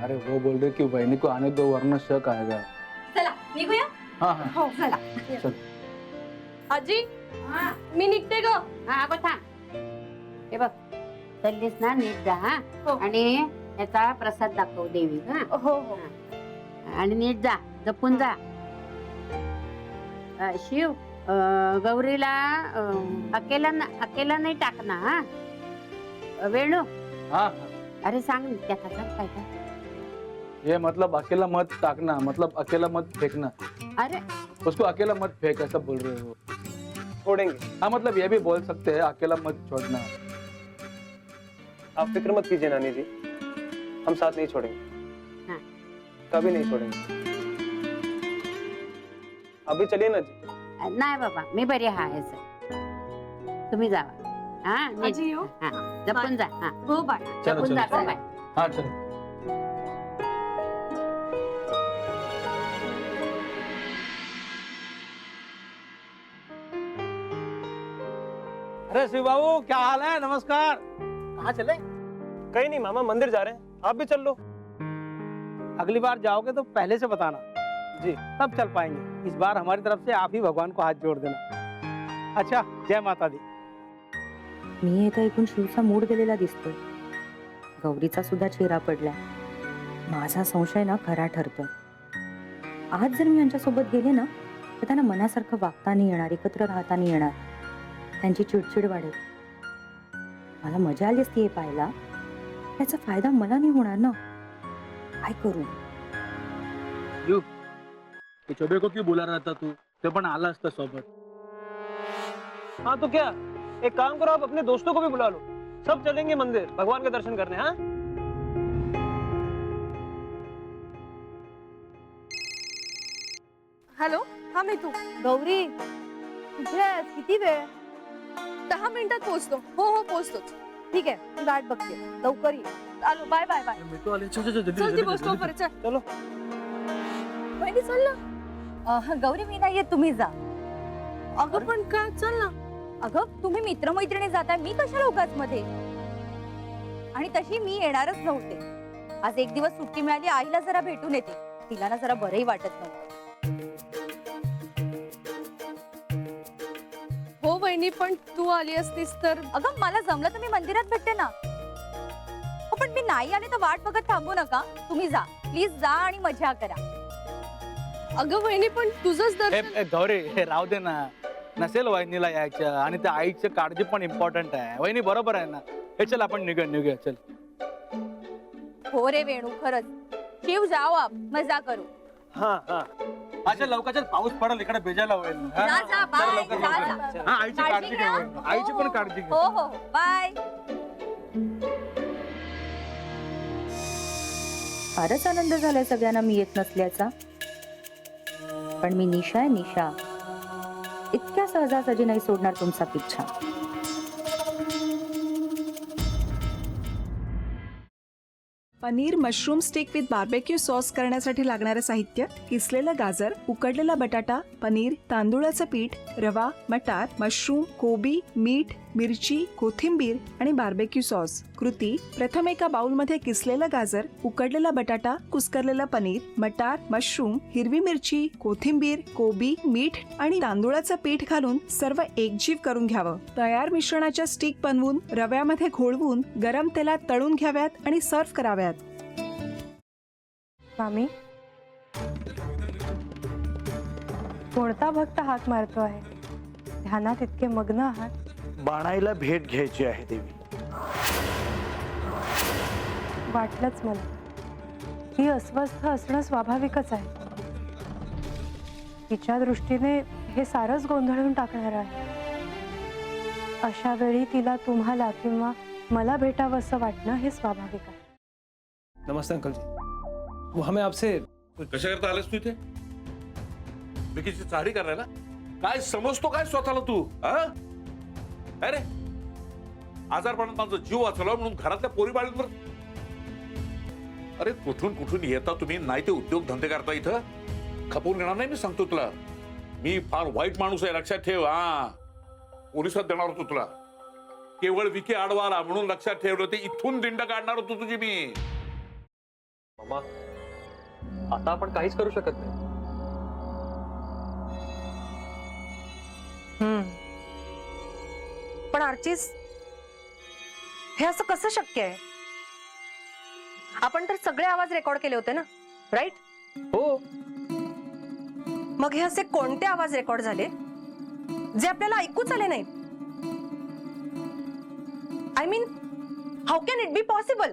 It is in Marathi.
अरे वो बोल रहे कि बहनी को आने दो वरना शक आएगा। चला निघूया। हाँ हाँ हो चला। चल। आजी मी निघते ग। हा अगं थांब. हे बघ चललीस ना नीट जा हा. हो. आणि याचा प्रसाद दाखव देवी हा. हो हो आणि नीट जा जपून जा. शिव गौरीला अकेला नाही टाकना हा. वेणू हाँ अरे सांग त्याचा काय काय. ये मतलब अकेला मत ताकना, मतलब अकेला मत फेंकना। अरे उसको अकेला मत फेंक ऐसा बोल रहे हो। छोड़ेंगे। हाँ मतलब ये भी बोल सकते हैं अकेला मत छोड़ना। आप फिक्र मत कीजिए नानी जी, हम साथ नहीं छोड़ेंगे। हाँ। कभी नहीं छोड़ेंगे। अभी चलिए ना जी। नाही बाबा मी बरी आहे सर. तुम्ही जावा हा नीट. आजी येऊ? हा जपून जा हा. हो बाय. चलो जपून जा चलो बाय. हाँ चलो। अरे शिव बाबू क्या हाल है? नमस्कार। कहाँ चले? कहीं नहीं मामा, मंदिर जा रहे हैं, आप भी चल लो। अगली बार जाओगे तो पहले से बताना जी। तब चल पाएंगे। इस बार हमारी तरफ से आप ही भगवान को हाथ जोड़ देना। अच्छा जय माता दी. मी हे तर ऐकून शिवचा मूड गेलेला दिसतोय. गौरीचा सुद्धा चेहरा पडलाय. माझा संशय ना खरा ठरतोय. आज जर मी यांच्यासोबत गेले ना तर त्यांना मनासारखं वागता नाही येणार, एकत्र राहता नाही येणार. त्यांची चिडचिड वाढेल. मला मजा आली असती हे पाहायला. त्याचा फायदा मला नाही होणार ना. काय करू? तो चोबे को क्यों बुला रहा था तू? ते पण आला असता सोबत. हाँ तो क्या, एक काम करो, आप अपने दोस्तों को भी बुला लो, सब चलेंगे मंदिर भगवान के दर्शन करने। हाँ हॅलो हा मी तू गौरी कुठे आहेस? किती वेळ? 10 मिनिटात पोहोचतो. हो हो पोहोचतोच. ठीक आहे मी वाट बघते, लवकर ये. आलो बाय बाय बाय. मैं तो आले चल चल जल्दी चल ती पोहोचतो परत चल. चलो। वहिनी चल ना. गौरी मी नाहीये, तुम्ही जा. अगं पण का चल ना. अगं तुम्ही मित्रमैत्रिणी जाताय, मी कशाला उगाच मध्ये. आणि तशी मी येणारच नव्हते. आज एक दिवस सुट्टी मिळाली, आईला जरा भेटून येते. तिला ना जरा बरंही वाटत नव्हतं. हो वहिनी पण तू आली असतीस तर. अगं मला जमलं तर मी मंदिरात भेटते ना. हो, पण मी नाही आले तर वाट बघत थांबू नका. तुम्ही जा प्लीज, जा आणि मजा करा. अगं वहिनी पण तुझंच दर्शन. गौरी हे राहू दे ना. नसेल वहिनीला यायचं आणि त्या आईची काळजी पण इम्पॉर्टंट आहे. वहिनी बरोबर आहे ना. हे चल आपण निघूया चल. हो रे वेणू, खरंच. शिव जाओ आप, मजा करू. हाँ हाँ अच्छा लवकर चल, पाऊस पडेल इकडे भेजायला होईल. हा? जा जा चल, बाय. लवकर, जा लवकर. जा. हा आईची काळजी काळजी घे घ्या. वहिनी. आईची पण काळजी घे. हो हो बाय. फारच आनंद झालाय सगळ्यांना मी येत नसल्याचा. पण मी निशा आहे निशा. इतक्या सहजासहजी नाही सोडणार तुमचा पिच्छा. Paneer mushroom stick with barbecue sauce करण्यासाठी लागणारे साहित्य: किसलेलं गाजर, उकडलेला बटाटा, पनीर, तांदूळाचं पीठ, रवा, मटार, मशरूम, कोबी, मीठ, मिरची, कोथिंबीर आणि बार्बेक्यू सॉस. कृती: प्रथम एका बाउलमध्ये किसलेलं गाजर, उकडलेला बटाटा, कुस्करलेलं पनीर, मटार, मशरूम, हिरवी मिरची, कोथिंबीर, कोबी, मीठ आणि तांदूळाचं पीठ घालून सर्व एकजीव करून घ्यावं. तयार मिश्रणाच्या स्टिक बनवून रव्यामध्ये घोळवून गरम तेलात तळून घ्याव्यात आणि सर्व्ह कराव्यात. मामी, कोणता भक्त हाक मारतो आहे? ध्यानात इतके मग्न आहात. बाणाईला भेट घ्यायची आहे देवी. वाटलंच मला. ती अस्वस्थ असणं स्वाभाविकच आहे. तिच्या दृष्टीने हे सारंच गोंधळून टाकणार आहे. अशा वेळी तिला तुम्हाला किंवा मला भेटावं असं वाटणं हे स्वाभाविक आहे. नमस्ते अंकल जी, वो हमें आपसे. कशा करता आलेस तू इथे? विकीची चारी करायला? काय समजतो काय स्वतःला तू? अरे आजारपणात माझा जीव वाचला म्हणून घरातल्या पोरी बाळींवर. अरे कुठून कुठून येता तुम्ही? नाही ते उद्योग धंदे करता इथं. खपवून घेणार नाही मी सांगतो तुला. मी फार वाईट माणूस आहे, लक्षात ठेव. पोलिसात देणार होतो तुला. केवळ विकी आडवा आला म्हणून लक्षात ठेवलं. ते इथून दिंड काढणार होतो तुझी मी. उपमा. आता आपण काहीच करू शकत नाही. पण आर्चिस, हे असं कसं शक्य आहे? आपण तर सगळे आवाज रेकॉर्ड केले होते ना, राईट? हो. मग हे असे कोणते आवाज रेकॉर्ड झाले जे आपल्याला ऐकूच आले नाहीत? I mean, how can it be possible?